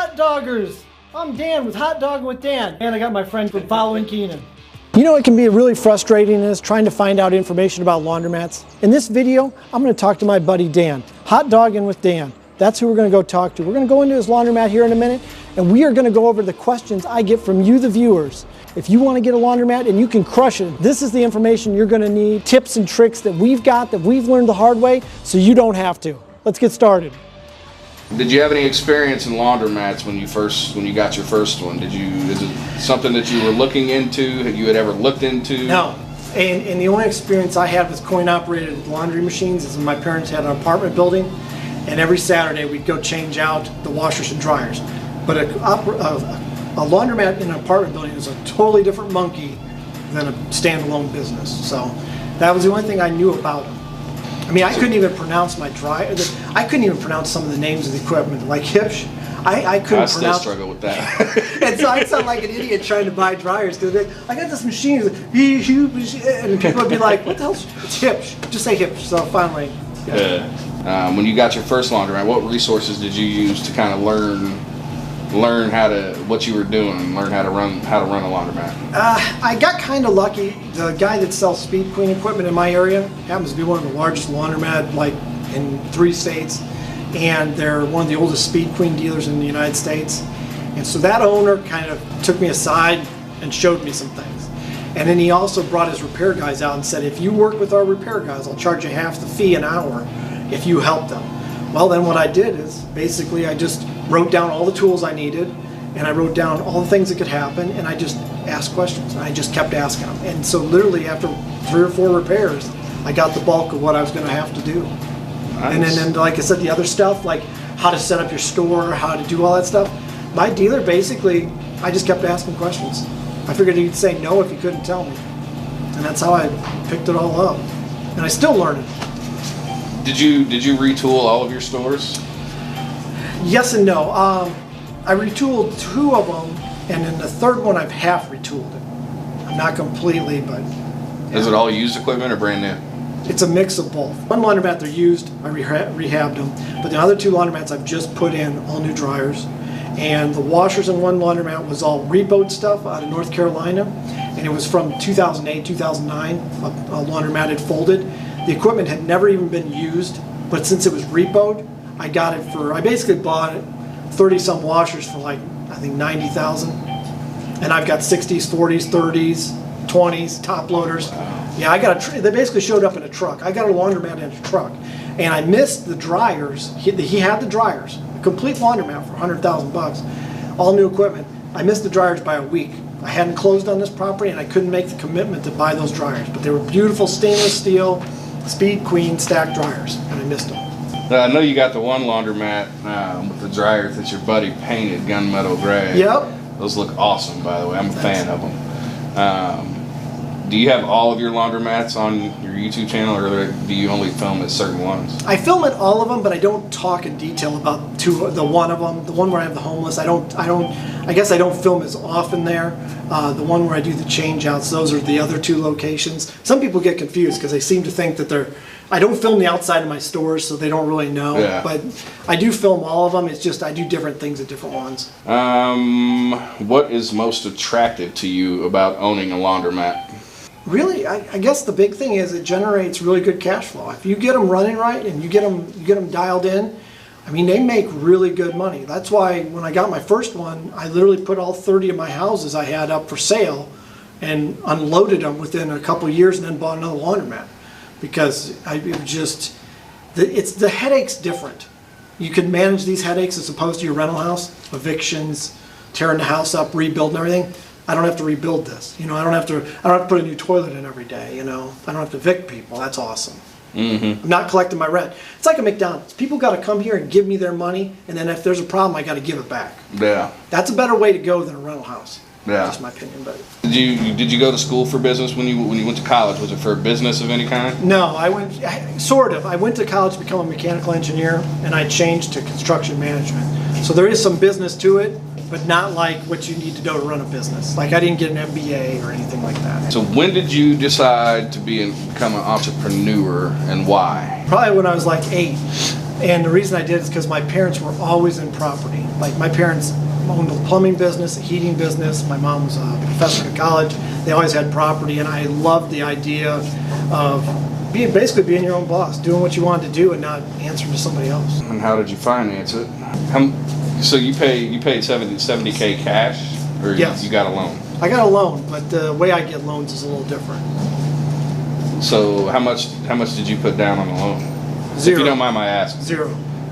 Hot Doggers! I'm Dan with Hot Dogging with Dan, and I got my friend from following Keenan. You know, it can be really frustrating is trying to find out information about laundromats. In this video, I'm going to talk to my buddy Dan, Hot Dogging with Dan. That's who we're going to go talk to. We're going to go into his laundromat here in a minute, and we are going to go over the questions I get from you, the viewers. If you want to get a laundromat and you can crush it, this is the information you're going to need, tips and tricks that we've got, that we've learned the hard way, so you don't have to. Let's get started. Did you have any experience in laundromats when you got your first one? Is it something that you were looking into? Had you ever looked into? No. And the only experience I had with coin-operated laundry machines is when my parents had an apartment building, and every Saturday we'd go change out the washers and dryers. But a laundromat in an apartment building is a totally different monkey than a standalone business. So that was the only thing I knew about them. I mean, I couldn't even pronounce my dryer. I couldn't even pronounce some of the names of the equipment, like Hipsch. I couldn't pronounce. I still struggle with that. And so I'd sound like an idiot trying to buy dryers because I got this machine, and people would be like, "What the hell? It's Hipsch. Just say Hipsch." So finally, yeah. When you got your first laundromat, what resources did you use to kind of learn what you were doing and learn how to run a laundromat? I got kind of lucky. The guy that sells Speed Queen equipment in my area happens to be one of the largest laundromat, like in 3 states, and they're one of the oldest Speed Queen dealers in the United States. And so that owner kind of took me aside and showed me some things. And then he also brought his repair guys out and said, if you work with our repair guys, I'll charge you half the fee an hour if you help them. Well, then what I did is basically I just wrote down all the tools I needed, and I wrote down all the things that could happen, and I just asked questions, and I just kept asking them. And so literally after 3 or 4 repairs, I got the bulk of what I was going to have to do. Nice. And then, like I said, the other stuff, like how to set up your store, how to do all that stuff, my dealer basically, I just kept asking questions. I figured he'd say no if he couldn't tell me. And that's how I picked it all up. And I still learn it. Did you retool all of your stores? Yes and no. I retooled 2 of them, and then the 3rd one I've half retooled it. Not completely, but yeah. Is it all used equipment or brand new? It's a mix of both. One laundromat they're used, I rehabbed them, but the other 2 laundromats I've just put in all new dryers. And the washers in one laundromat was all repoed stuff out of North Carolina, and it was from 2008, 2009. A laundromat had folded. The equipment had never even been used, but since it was repoed, I got it for, I basically bought it 30-some washers for like, I think 90,000. And I've got 60s, 40s, 30s, 20s, top loaders. Wow. Yeah, I got they basically showed up in a truck. I got a laundromat in a truck. And I missed the dryers. He had the dryers, a complete laundromat for 100,000 bucks, all new equipment. I missed the dryers by a week. I hadn't closed on this property, and I couldn't make the commitment to buy those dryers. But they were beautiful stainless steel Speed Queen stacked dryers, and I missed them. I know you got the one laundromat with the dryers that your buddy painted gunmetal gray. Yep. Those look awesome, by the way. I'm a fan of them. Do you have all of your laundromats on your YouTube channel, or do you only film at certain ones? I film at all of them, but I don't talk in detail about the one of them. The one where I have the homeless, I guess I don't film as often there. The one where I do the change outs, those are the other 2 locations. Some people get confused because they seem to think that I don't film the outside of my stores, so they don't really know. Yeah. But I do film all of them. It's just I do different things at different ones. What is most attractive to you about owning a laundromat? Really, I guess the big thing is it generates really good cash flow. If you get them running right and you get them dialed in, I mean, they make really good money. That's why when I got my first one, I literally put all 30 of my houses I had up for sale and unloaded them within a couple of years, and then bought another laundromat. Because the headache's different. You can manage these headaches as opposed to your rental house, evictions, tearing the house up, rebuilding everything. I don't have to rebuild this. You know, I don't have to put a new toilet in every day. You know, I don't have to evict people. That's awesome. Mm-hmm. I'm not collecting my rent. It's like a McDonald's. People got to come here and give me their money, and then if there's a problem, I got to give it back. Yeah. That's a better way to go than a rental house. Yeah. That's my opinion. But did you go to school for business when you went to college? Was it for a business of any kind? No, I went to college to become a mechanical engineer, and I changed to construction management. So there is some business to it, but not like what you need to know to run a business. Like I didn't get an MBA or anything like that. So when did you decide to become an entrepreneur, and why? Probably when I was like 8. And the reason I did is because my parents were always in property. Like my parents owned a plumbing business, a heating business. My mom was a professor at college. They always had property, and I loved the idea of basically being your own boss, doing what you wanted to do and not answering to somebody else. And how did you finance it? So you paid $70K cash, or yes. You got a loan? I got a loan, but the way I get loans is a little different. So how much did you put down on the loan? Zero. If you don't mind my asking.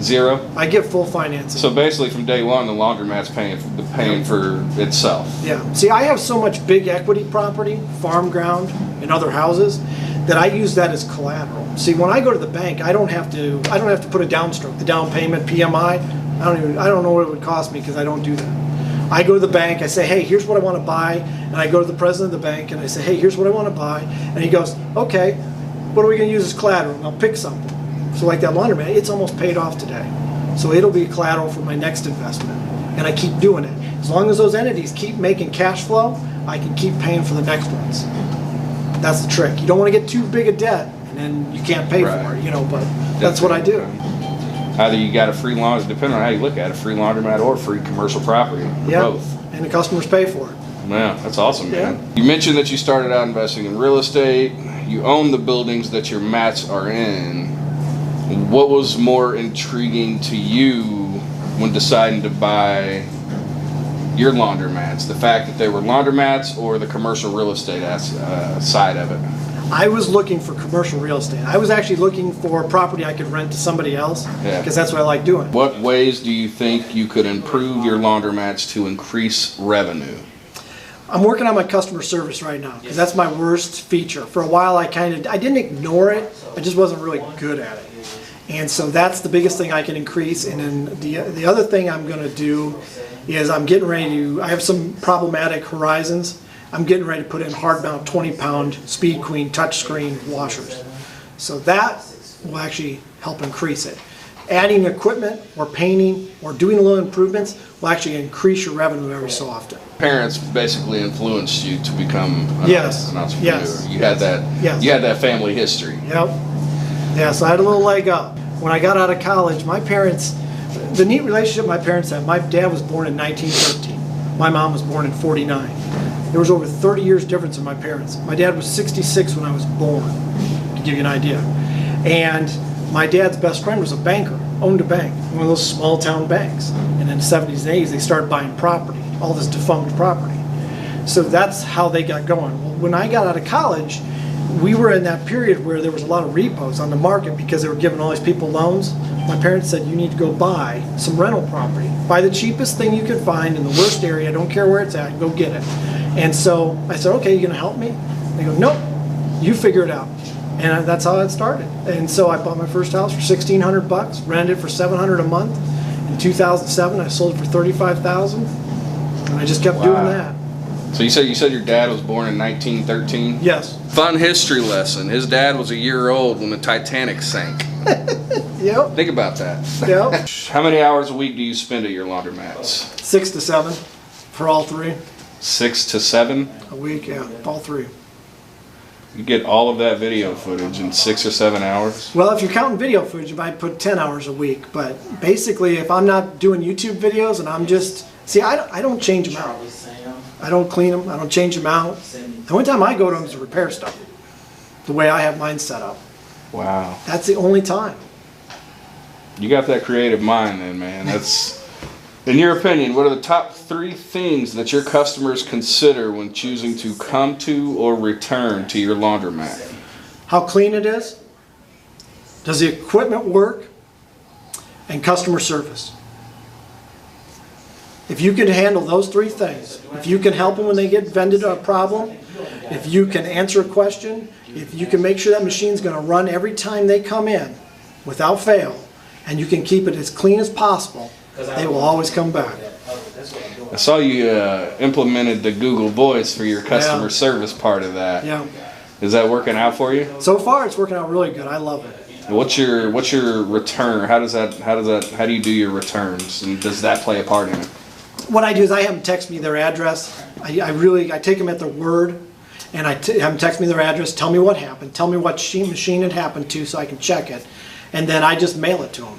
Zero? I get full financing. So basically from day one, the laundromat's paying for itself. Yeah. See, I have so much big equity property, farm ground, and other houses that I use that as collateral. See, when I go to the bank, I don't have to put a downstroke, the down payment, PMI. I don't know what it would cost me because I don't do that. I go to the bank, I say, hey, here's what I want to buy, and I go to the president of the bank and I say, hey, here's what I want to buy, and he goes, okay, what are we going to use as collateral? And I'll pick something. So like that laundromat, it's almost paid off today. So it'll be collateral for my next investment, and I keep doing it. As long as those entities keep making cash flow, I can keep paying for the next ones. That's the trick. You don't want to get too big a debt, and then you can't pay for it, but that's what I do. Either you got a free laundry, depending on how you look at it, free laundromat or free commercial property. Yeah, both. And the customers pay for it. Yeah, that's awesome, man. Yeah. You mentioned that you started out investing in real estate. You own the buildings that your mats are in. What was more intriguing to you when deciding to buy your laundromats? The fact that they were laundromats or the commercial real estate side of it? I was looking for commercial real estate. I was actually looking for property I could rent to somebody else because that's what I like doing. What ways do you think you could improve your laundromats to increase revenue? I'm working on my customer service right now because that's my worst feature. For a while I didn't ignore it, I just wasn't really good at it. And so that's the biggest thing I can increase. And then the other thing I'm going to do is I have some problematic Horizons. I'm getting ready to put in hard mount 20-pound Speed Queen touchscreen washers. So that will actually help increase it. Adding equipment or painting or doing a little improvements will actually increase your revenue every so often. Parents basically influenced you to become an entrepreneur. Yes. You had that family history. Yep. Yeah, so I had a little leg up. When I got out of college, my parents, the neat relationship my parents had, my dad was born in 1913. My mom was born in 49. There was over 30 years difference in my parents. My dad was 66 when I was born, to give you an idea. And my dad's best friend was a banker, owned a bank, one of those small town banks. And in the 70s and 80s, they started buying property, all this defunct property. So that's how they got going. Well, when I got out of college, we were in that period where there was a lot of repos on the market because they were giving all these people loans. My parents said, you need to go buy some rental property. Buy the cheapest thing you can find in the worst area, don't care where it's at, go get it. And so I said, okay, you gonna help me? They go, nope, you figure it out. And that's how it started. And so I bought my first house for $1,600, rented it for $700 a month. In 2007, I sold it for $35,000, and I just kept doing that. So you said your dad was born in 1913? Yes. Fun history lesson. His dad was a year old when the Titanic sank. Yep. Think about that. Yep. How many hours a week do you spend at your laundromats? 6 to 7 for all three. 6 to 7? A week, yeah, all three. You get all of that video footage in 6 or 7 hours? Well, if you're counting video footage, you might put 10 hours a week. But basically, if I'm not doing YouTube videos and I'm just... See, I don't change them out. I don't clean them. I don't change them out. The only time I go to them is to repair stuff. The way I have mine set up. Wow. That's the only time. You got that creative mind then, man. That's... In your opinion, what are the top 3 things that your customers consider when choosing to come to or return to your laundromat? How clean it is, does the equipment work, and customer service. If you can handle those 3 things, if you can help them when they get vended a problem, if you can answer a question, if you can make sure that machine's going to run every time they come in without fail, and you can keep it as clean as possible, they will always come back. I saw you implemented the Google Voice for your customer service part of that. Yeah. Is that working out for you? So far, it's working out really good. I love it. What's your return? How do you do your returns? And does that play a part in it? What I do is I have them text me their address. I take them at their word, and have them text me their address, tell me what happened, tell me what machine it happened to so I can check it. and then I just mail it to them.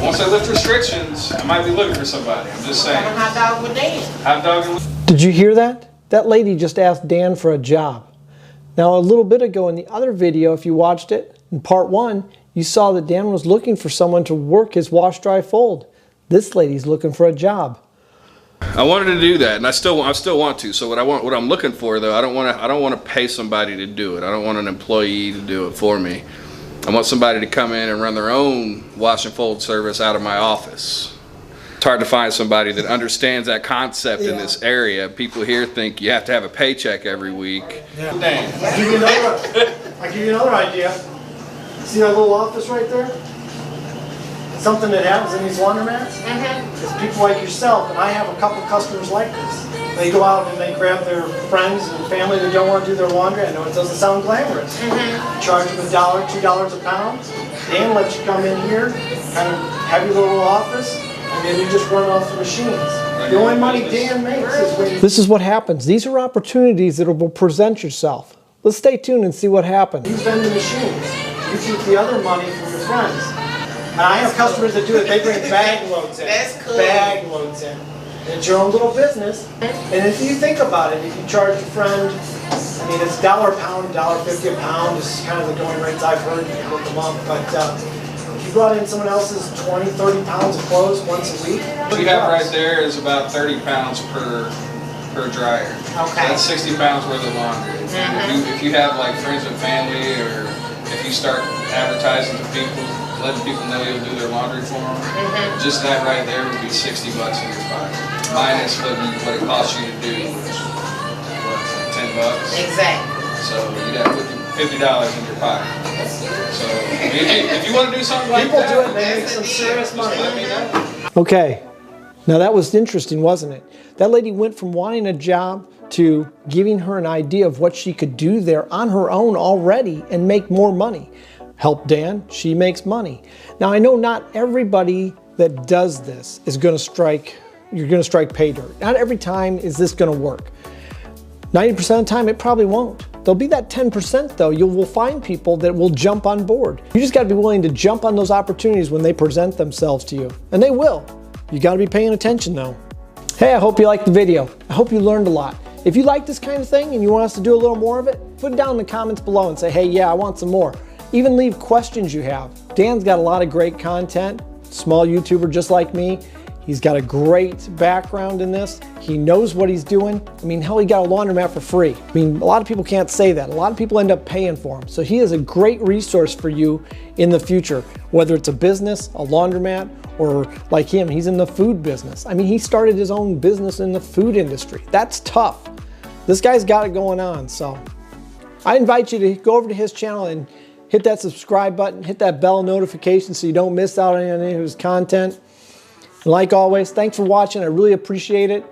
Once I lift restrictions, I might be looking for somebody. I'm just saying. Hot dog with Dan. Hot dogging with. Did you hear that? That lady just asked Dan for a job. Now, a little bit ago in the other video, if you watched it, in part 1, you saw that Dan was looking for someone to work his wash, dry, fold. This lady's looking for a job. I wanted to do that, and I still want to. So what I'm looking for though, I don't want to pay somebody to do it. I don't want an employee to do it for me. I want somebody to come in and run their own wash and fold service out of my office. It's hard to find somebody that understands that concept in this area. People here think you have to have a paycheck every week. Yeah. I'll give you another idea. See that little office right there? Something that happens in these laundromats is people like yourself, and I have a couple customers like this. They go out and they grab their friends and family that don't want to do their laundry. I know it doesn't sound glamorous. Charge them $1, $2 a pound. Dan lets you come in here, kind of have your little office, and then you just run off the machines. The only money Dan makes is when you... This is what happens. These are opportunities that will present yourself. Let's stay tuned and see what happens. You vend the machines. You keep the other money from your friends. And I have customers that do it. They bring bag loads in. That's cool. Bag loads in. And it's your own little business. And if you think about it, if you charge a friend, I mean, it's $1 a pound, $1.50 a pound is kind of the going rates I've heard. You can look them up. But if you brought in someone else's 20, 30 pounds of clothes once a week. What you have right there is about 30 pounds per dryer. Okay. That's 60 pounds worth of laundry. If you have like friends and family, or if you start advertising to people, letting people know you'll do their laundry for them, just that right there would be 60 bucks in your pocket. Minus what it costs you to do, which is what, 10 bucks? Exactly. So you got $50 in your pocket. So if you want to do something like people that, do it, they make some serious money. let me know. Okay, now that was interesting, wasn't it? That lady went from wanting a job to giving her an idea of what she could do there on her own already and make more money. Help Dan, she makes money. Now I know not everybody that does this is going to strike, you're going to strike pay dirt. Not every time is this going to work. 90% of the time it probably won't. There'll be that 10% though, you will find people that will jump on board. You just got to be willing to jump on those opportunities when they present themselves to you. And they will. You got to be paying attention though. Hey, I hope you liked the video. I hope you learned a lot. If you like this kind of thing and you want us to do a little more of it, put it down in the comments below and say, hey, yeah, I want some more. Even leave questions you have. Dan's got a lot of great content, small YouTuber just like me. He's got a great background in this. He knows what he's doing. I mean, hell, he got a laundromat for free. I mean, a lot of people can't say that. A lot of people end up paying for him. So he is a great resource for you in the future, whether it's a business, a laundromat, or like him, he's in the food business. I mean, he started his own business in the food industry. That's tough. This guy's got it going on. So I invite you to go over to his channel and hit that subscribe button, hit that bell notification so you don't miss out on any of his content. And like always, thanks for watching. I really appreciate it.